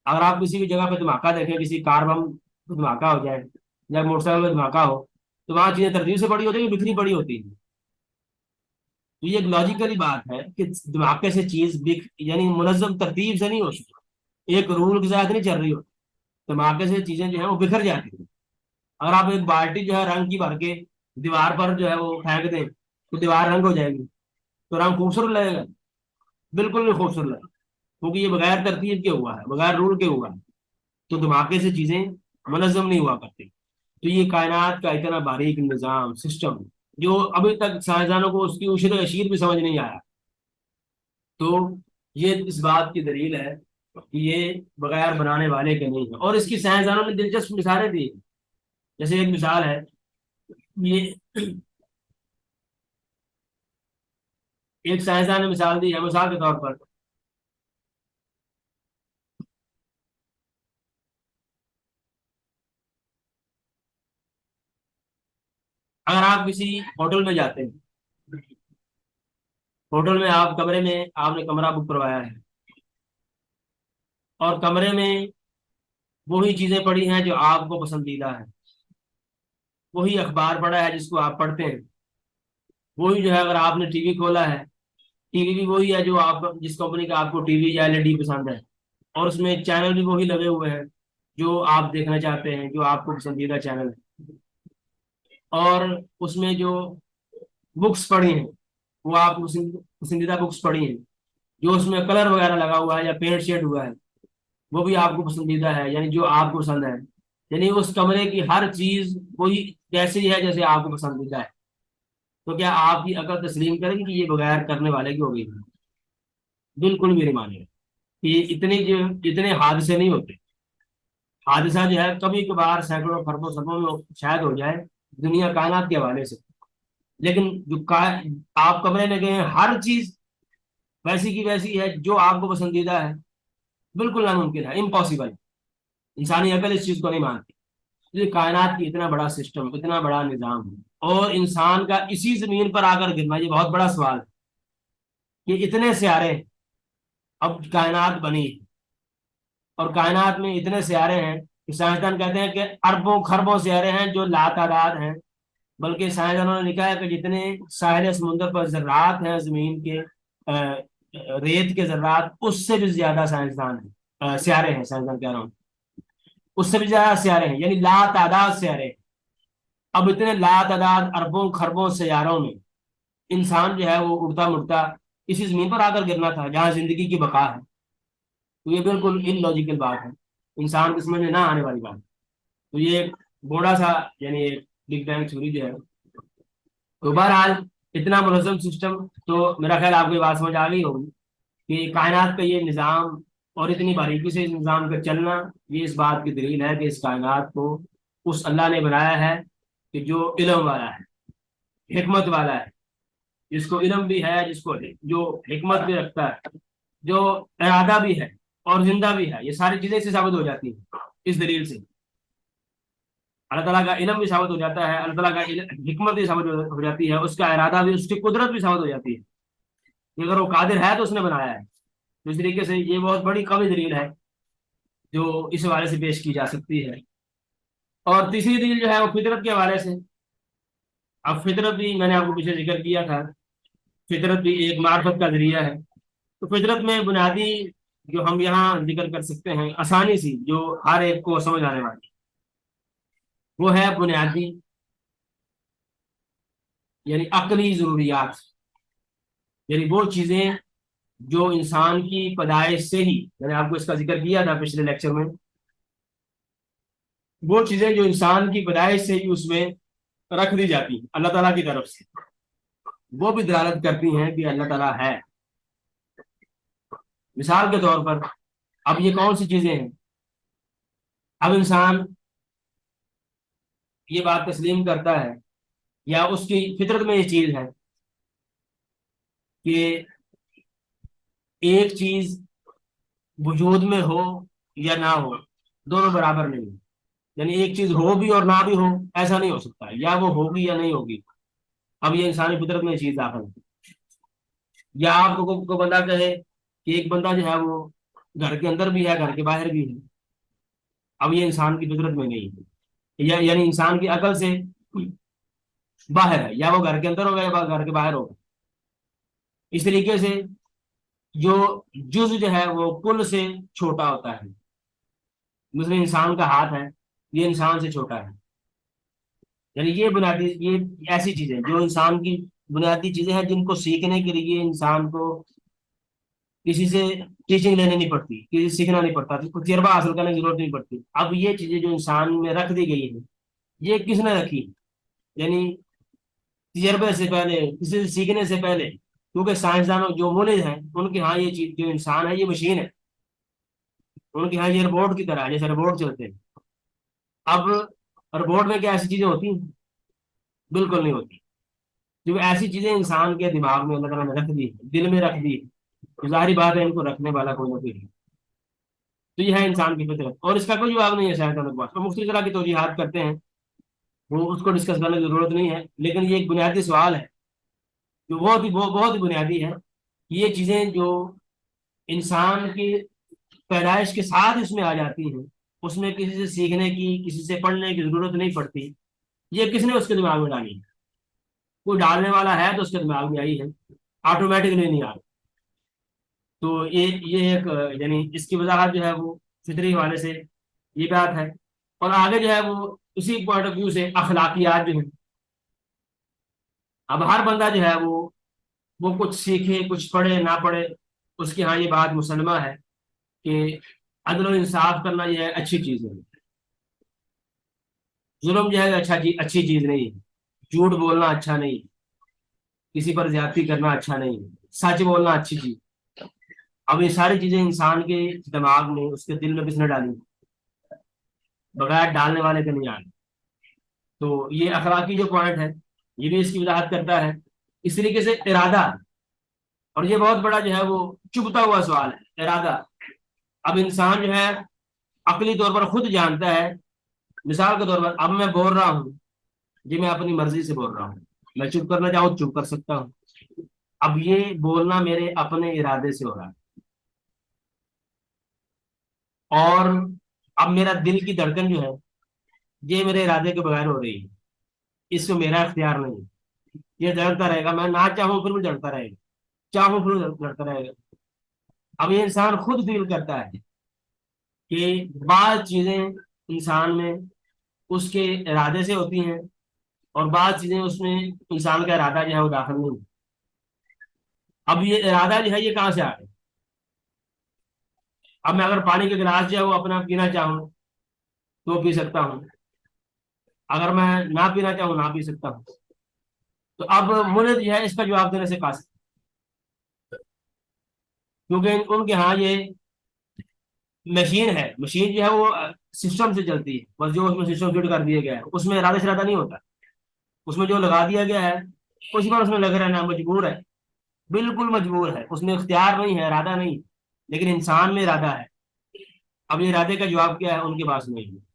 اگر آپ کسی بھی جگہ پہ دھماکہ دیکھیں، کسی کار بم دھماکہ ہو جائے یا موٹر سائیکل میں دھماکہ ہو، تو وہاں چیزیں ترتیب سے پڑی ہوتی ہیں، بکھری پڑی ہوتی ہیں۔ تو یہ ایک لاجیکلی بات ہے کہ دھماکے سے چیز یعنی منظم ترتیب سے نہیں ہوتی، ایک رول کے ساتھ نہیں چل رہی ہوتی، دھماکے سے چیزیں جو ہیں وہ بکھر جاتی ہیں۔ اگر آپ ایک بالٹی جو ہے رنگ کی بھر کے دیوار پر جو ہے وہ پھینک دیں تو دیوار رنگ ہو جائے گی، تو رنگ خوبصورت لگے گا؟ بالکل نہیں خوبصورت لگے گا، کیونکہ یہ بغیر ترتیب کے ہوا ہے، بغیر رول کے ہوا ہے۔ تو دھماکے سے چیزیں منظم نہیں ہوا کرتی۔ تو یہ کائنات کا اتنا باریک نظام، سسٹم، جو ابھی تک سائنسدانوں کو اس کی اشر و اشیر بھی سمجھ نہیں آیا، تو یہ اس بات کی دلیل ہے کہ یہ بغیر بنانے والے کے نہیں ہے۔ اور اس کی سائنسدانوں نے دلچسپ مثالیں دی، جیسے ایک مثال ہے، یہ ایک سائنسدان نے مثال دی ہے، مثال کے طور پر اگر آپ کسی ہوٹل میں جاتے ہیں، ہوٹل میں آپ کمرے میں آپ نے کمرہ بک کروایا ہے، اور کمرے میں وہی چیزیں پڑی ہیں جو آپ کو پسندیدہ ہے، وہی اخبار پڑھا ہے جس کو آپ پڑھتے ہیں، وہی جو ہے اگر آپ نے ٹی وی کھولا ہے، ٹی وی بھی وہی ہے جو آپ جس کمپنی کا آپ کو ٹی وی یا ایل ای ڈی پسند ہے، اور اس میں چینل بھی وہی لگے ہوئے ہیں جو آپ دیکھنا چاہتے ہیں، جو آپ کو پسندیدہ چینل ہے، اور اس میں جو بکس پڑھی ہیں وہ آپ کو پسندیدہ بکس پڑھی ہیں، جو اس میں کلر وغیرہ لگا ہوا ہے یا پینٹ شیڈ ہوا ہے وہ بھی آپ کو پسندیدہ ہے، یعنی جو آپ کو پسند ہے، یعنی اس کمرے کی ہر چیز وہی کیسی ہے جیسے آپ کو پسندیدہ ہے۔ تو کیا آپ کی عقل تسلیم کرے گی کہ یہ بغیر کرنے والے کی ہو گئی؟ بالکل میری مانیے کہ اتنے حادثے نہیں ہوتے، حادثہ جو ہے کبھی کبھار سینکڑوں خربوں سبوں میں شاید ہو جائے دنیا کائنات کے حوالے سے، لیکن آپ کمرے میں گئے ہر چیز ویسی کی ویسی ہے جو آپ کو پسندیدہ ہے، بالکل ناممکن ہے، امپاسبل. انسانی عقل اس چیز کو نہیں مانتی. یہ کائنات کی اتنا بڑا سسٹم، اتنا بڑا نظام ہے، اور انسان کا اسی زمین پر آ کر گرنا یہ بہت بڑا سوال ہے کہ اتنے سیارے اب کائنات بنی ہے، اور کائنات میں اتنے سیارے ہیں کہ سائنسدان کہتے ہیں کہ اربوں خربوں سیارے ہیں جو لا تعداد ہیں. بلکہ سائنسدانوں نے لکھا ہے کہ جتنے ساحل سمندر پر ذرات ہیں زمین کے ریت کے ذرات، اس سے بھی زیادہ سائنسدان ہیں، سیارے ہیں، سائنسدان کہہ رہا ہوں، اس سے بھی زیادہ سیارے ہیں، یعنی لا تعداد سیارے ہیں. اب اتنے لا تعداد اربوں خربوں سیاروں میں انسان جو ہے وہ اڑتا مڑتا اسی زمین پر آ کر گرنا تھا جہاں زندگی کی بقا ہے. تو یہ بالکل ان لوجیکل بات ہے، انسان کی سمجھ میں نہ آنے والی بات ہے. تو یہ ایک بوڑھا سا یعنی ایک بگ بینگ تھیوری جو ہے. تو بہرحال اتنا منظم سسٹم، تو میرا خیال آپ کو یہ بات سمجھ آ گئی ہوگی کہ کائنات کا یہ نظام اور اتنی باریکی سے اس نظام کا چلنا، یہ اس بات کی دلیل ہے کہ اس کائنات کو اس اللہ نے بنایا ہے کہ جو علم والا ہے، حکمت والا ہے، جس کو علم بھی ہے، جس کو جو حکمت بھی رکھتا ہے، جو ارادہ بھی ہے اور زندہ بھی ہے. یہ ساری چیزیں اس سے ثابت ہو جاتی ہیں اس دلیل سے. اللہ تعالیٰ کا علم بھی ثابت ہو جاتا ہے، اللہ تعالیٰ کا حکمت بھی ثابت ہو جاتی ہے، اس کا ارادہ بھی، اس کی قدرت بھی ثابت ہو جاتی ہے کہ اگر وہ قادر ہے تو اس نے بنایا ہے. تو اس طریقے سے یہ بہت بڑی قوی دلیل ہے جو اس حوالے سے پیش کی جا سکتی ہے. اور تیسری دلیل جو ہے وہ فطرت کے حوالے سے. اب فطرت بھی میں نے آپ کو پیچھے ذکر کیا تھا، فطرت بھی ایک معرفت کا ذریعہ ہے. تو فطرت میں بنیادی جو ہم یہاں ذکر کر سکتے ہیں آسانی سی، جو ہر ایک کو سمجھ آنے والی، وہ ہے بنیادی یعنی عقلی ضروریات. یعنی وہ چیزیں جو انسان کی پیدائش سے ہی، میں نے آپ کو اس کا ذکر کیا تھا پچھلے لیکچر میں، وہ چیزیں جو انسان کی پیدائش سے ہی اس میں رکھ دی جاتی ہیں اللہ تعالیٰ کی طرف سے، وہ بھی دلالت کرتی ہیں کہ اللہ تعالیٰ ہے. مثال کے طور پر اب یہ کون سی چیزیں ہیں؟ اب انسان یہ بات تسلیم کرتا ہے یا اس کی فطرت میں یہ چیز ہے کہ ایک چیز وجود میں ہو یا نہ ہو، دونوں برابر نہیں. یعنی ایک چیز ہو بھی اور نہ بھی ہو، ایسا نہیں ہو سکتا، یا وہ ہوگی یا نہیں ہوگی. اب یہ انسانی فطرت میں یہ چیز داخل ہے. یا آپ کو بندہ کہے کہ ایک بندہ جو ہے وہ گھر کے اندر بھی ہے، گھر کے باہر بھی ہے. اب یہ انسان کی فطرت میں نہیں ہے، یعنی انسان کی عقل سے باہر ہے، یا وہ گھر کے اندر ہوگا یا گھر کے باہر ہوگا. اس طریقے سے جو جز جو ہے وہ کل سے چھوٹا ہوتا ہے. مثلا انسان کا ہاتھ ہے، یہ انسان سے چھوٹا ہے. یعنی یہ بنیادی، یہ ایسی چیزیں جو انسان کی بنیادی چیزیں ہیں جن کو سیکھنے کے لیے انسان کو کسی سے ٹیچنگ لینے نہیں پڑتی، کسی سے سیکھنا نہیں پڑتا، تجربہ حاصل کرنے کی ضرورت نہیں پڑتی. اب یہ چیزیں جو انسان میں رکھ دی گئی ہیں، یہ کس نے رکھی؟ یعنی تجربے سے پہلے، کسی سے سیکھنے سے پہلے. کیونکہ سائنسدانوں جو مولد ہیں ان کے ہاں یہ چیز، جو انسان ہے یہ مشین ہے، ان کے ہاں یہ روبوٹ کی طرح ہے، جیسے روبوٹ چلتے ہیں. اب روبوٹ میں کیا ایسی چیزیں ہوتی ہیں؟ بالکل نہیں ہوتی. کیونکہ ایسی چیزیں انسان کے دماغ میں اللہ تعالیٰ نے رکھ دی، دل میں رکھ دی. تو ظاہری بات ہے ان کو رکھنے والا کوئی نہ کوئی ہے. تو یہ ہے انسان کی فطرت، اور اس کا کوئی جواب نہیں ہے سائنسدانوں کے پاس. تو مختلف طرح کی توجیحات کرتے ہیں، وہ اس کو ڈسکس کرنے کی ضرورت نہیں ہے. لیکن یہ ایک بنیادی سوال ہے جو بہت ہی بنیادی ہے. یہ چیزیں جو انسان کی پیدائش کے ساتھ اس میں آ جاتی ہیں، اس میں کسی سے سیکھنے کی، کسی سے پڑھنے کی ضرورت نہیں پڑتی. یہ کس نے اس کے دماغ میں ڈالی ہے؟ کوئی ڈالنے والا ہے تو اس کے دماغ میں آئی ہے، آٹومیٹکلی نہیں آ رہی. تو یہ ایک یعنی اس کی وضاحت جو ہے وہ فطری حوالے سے یہ بات ہے. اور آگے جو ہے وہ اسی پوائنٹ آف ویو سے اخلاقیات جو ہیں. اب ہر بندہ جو ہے وہ کچھ سیکھے، کچھ پڑھے نہ پڑھے، اس کی ہاں یہ بات مسلمہ ہے کہ عدل و انصاف کرنا یہ ہے اچھی چیز ہے. ظلم جو ہے اچھی چیز نہیں ہے. جھوٹ بولنا اچھا نہیں ہے، کسی پر زیادتی کرنا اچھا نہیں ہے، سچ بولنا اچھی چیز. اب یہ ساری چیزیں انسان کے دماغ میں، اس کے دل میں کس نے ڈالی؟ بغیر ڈالنے والے کے نہیں آنے۔ تو یہ اخلاقی جو پوائنٹ ہے یہ بھی اس کی وضاحت کرتا ہے۔ اس طریقے سے ارادہ، اور یہ بہت بڑا جو ہے وہ چبھتا ہوا سوال ہے، ارادہ۔ اب انسان جو ہے عقلی طور پر خود جانتا ہے، مثال کے طور پر اب میں بول رہا ہوں، جی میں اپنی مرضی سے بول رہا ہوں، میں چپ کرنا چاہوں چپ کر سکتا ہوں۔ اب یہ بولنا میرے اپنے ارادے سے ہو رہا ہے، اور اب میرا دل کی دھڑکن جو ہے یہ میرے ارادے کے بغیر ہو رہی ہے، اس کو میرا اختیار نہیں ہے، یہ دھڑکتا رہے گا، میں نہ چاہوں پھر بھی دھڑکتا رہے گا، چاہوں پھر بھی دھڑکتا رہے گا۔ اب یہ انسان خود فیل کرتا ہے کہ بعض چیزیں انسان میں اس کے ارادے سے ہوتی ہیں، اور بعض چیزیں اس میں انسان کا ارادہ جو ہے وہ داخل نہیں ہے۔ اب یہ ارادہ جو ہے یہ کہاں سے آ گیا؟ اب میں اگر پانی کے گلاس جو ہے وہ اپنا پینا چاہوں تو پی سکتا ہوں، اگر میں نہ پینا چاہوں نہ پی سکتا ہوں۔ تو اب مجھے جو ہے اس کا جواب دینے سے قاصر، کیونکہ ان کے ہاں یہ مشین ہے، مشین جو ہے وہ سسٹم سے چلتی ہے، بس جو اس میں سسٹم فٹ کر دیا گیا ہے اس میں ارادہ شرادہ نہیں ہوتا، اس میں جو لگا دیا گیا ہے اسی پر اس میں لگ رہنا مجبور ہے، بالکل مجبور ہے، اس میں اختیار نہیں ہے، ارادہ نہیں، لیکن انسان میں ارادہ ہے۔ اب یہ ارادے کا جواب کیا ہے؟ ان کے پاس نہیں ہے۔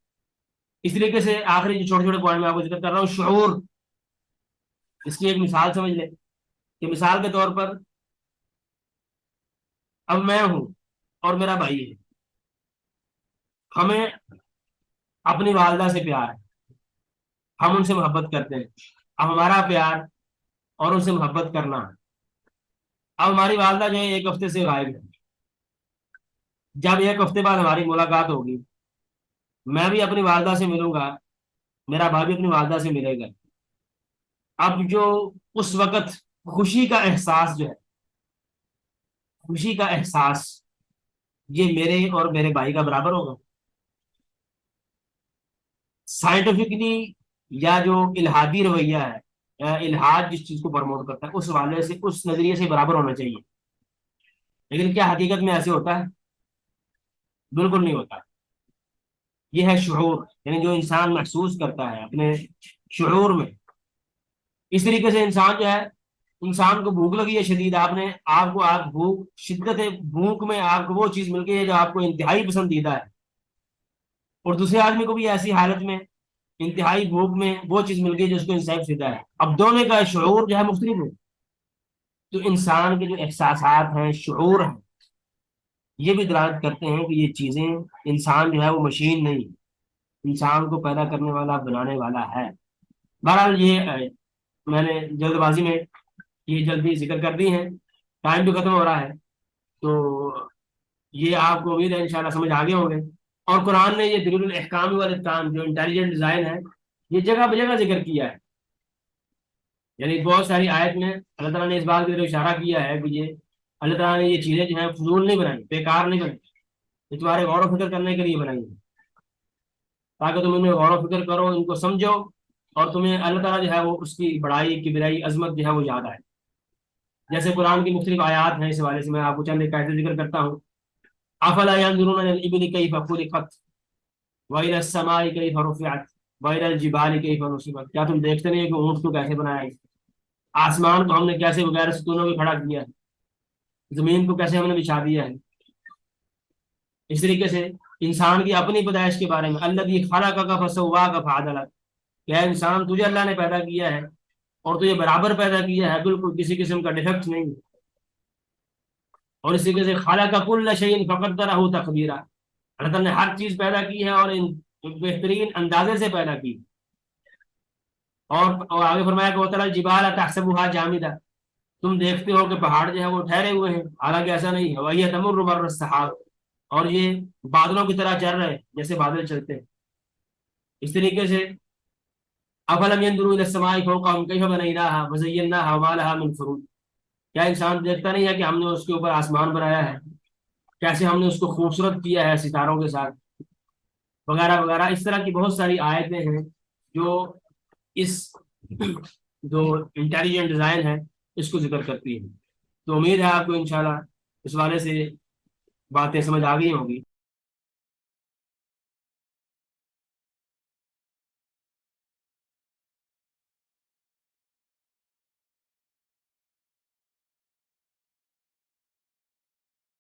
اس طریقے سے آخری جو چھوٹے چھوٹے پوائنٹ میں آپ کو ذکر کر رہا ہوں، شعور، اس کی ایک مثال سمجھ لیں کہ مثال کے طور پر اب میں ہوں اور میرا بھائی ہے، ہمیں اپنی والدہ سے پیار ہے، ہم ان سے محبت کرتے ہیں۔ اب ہمارا پیار اور ان سے محبت کرنا، اب ہماری والدہ جو ہے ایک ہفتے سے غائب ہے، جب ایک ہفتے بعد ہماری ملاقات ہوگی، میں بھی اپنی والدہ سے ملوں گا، میرا بھائی بھی اپنی والدہ سے ملے گا۔ اب جو اس وقت خوشی کا احساس جو ہے، خوشی کا احساس، یہ میرے اور میرے بھائی کا برابر ہوگا؟ سائنٹیفکلی یا جو الہادی رویہ ہے یا الہاد جس چیز کو پرموٹ کرتا ہے اس والے سے، اس نظریے سے برابر ہونا چاہیے، لیکن کیا حقیقت میں ایسے ہوتا ہے؟ بالکل نہیں ہوتا۔ یہ ہے شعور، یعنی جو انسان محسوس کرتا ہے اپنے شعور میں۔ اس طریقے سے انسان جو ہے، انسان کو بھوک لگی ہے شدید، آپ کو آگ بھوک، شدت بھوک میں آپ کو وہ چیز مل گئی ہے جو آپ کو انتہائی پسندیدہ ہے، اور دوسرے آدمی کو بھی ایسی حالت میں انتہائی بھوک میں وہ چیز مل گئی جو اس کو انتہائی پسندیدہ ہے، اب دونوں کا شعور جو ہے مختلف ہے۔ تو انسان کے جو احساسات ہیں، شعور ہیں، یہ بھی دلالت کرتے ہیں کہ یہ چیزیں، انسان جو ہے وہ مشین نہیں، انسان کو پیدا کرنے والا، بنانے والا ہے۔ بہرحال یہ میں نے جلد بازی میں یہ جلدی ذکر کر دی ہیں، ٹائم بھی ختم ہو رہا ہے، تو یہ آپ کو امید ہے انشاءاللہ سمجھ آگے ہوں گے۔ اور قرآن نے یہ دلیل الاحکام والاتقان جو انٹیلیجنٹ ڈیزائن ہے یہ جگہ بہ جگہ ذکر کیا ہے، یعنی بہت ساری آیت میں اللہ تعالیٰ نے اس بات کی طرف اشارہ کیا ہے کہ یہ اللہ تعالیٰ نے یہ چیزیں جو ہیں فضول نہیں بنائی، بیکار نہیں بنائی، یہ تمہارے غور و فکر کرنے کے لیے بنائی ہے، تاکہ تم ان میں غور و فکر کرو، ان کو سمجھو، اور تمہیں اللہ تعالیٰ جو ہے وہ اس کی بڑائی، کبریائی، عظمت جو ہے وہ یاد آئے۔ جیسے قرآن کی مختلف آیات ہیں، اس حوالے سے میں آپ کو چند ایک آیتیں ذکر کرتا ہوں۔ افلا ينظرون الى الابل كيف خلقت والى السماء كيف رفعت والى الجبال كيف نصبت، کیا تم دیکھتے نہیں کہ اونٹ کو کیسے بنایا ہے، آسمان کو ہم نے کیسے بغیر ستونوں کے کھڑا کیا ہے، زمین کو کیسے ہم نے بچھا دیا ہے۔ اس طریقے سے انسان کی اپنی پیدائش کے بارے میں، الذی خلقک فسواک فعدلک، کیا انسان تجھے اللہ نے پیدا کیا ہے اور تجھے برابر پیدا کیا ہے، بالکل کسی قسم کا ڈیفیکٹ نہیں۔ اور اسی طریقے سے خلق کل شیء فقدرہ تقدیرا، اللہ تعالیٰ نے ہر چیز پیدا کی ہے اور بہترین اندازے سے پیدا کی۔ اور آگے فرمایا کہ وَتَرَى الْجِبَالَ تَحْسَبُهَا جَامِدَةً، تم دیکھتے ہو کہ پہاڑ جو ہے وہ ٹھہرے ہوئے ہیں، حالانکہ ایسا نہیں ہے، وَهِيَ تَمُرُّ مَرَّ السَّحَابِ، اور یہ بادلوں کی طرح چل رہے ہیں جیسے بادل چلتے ہیں۔ اس طریقے سے أَفَلَمْ يَنظُرُوا إِلَى السَّمَاءِ فَوْقَهُمْ كَيْفَ بَنَيْنَاهَا وَزَيَّنَّاهَا وَمَا لَهَا مِنْ فُرُوجٍ، کیا انسان دیکھتا نہیں ہے کہ ہم نے اس کے اوپر آسمان بنایا ہے، کیسے ہم نے اس کو خوبصورت کیا ہے ستاروں کے ساتھ، وغیرہ وغیرہ۔ اس طرح کی بہت ساری آیتیں ہیں جو اس جو انٹیلیجنٹ ڈیزائن ہے اس کو ذکر کرتی ہیں۔ تو امید ہے آپ کو انشاءاللہ اس والے سے باتیں سمجھ آ گئی ہوں گی۔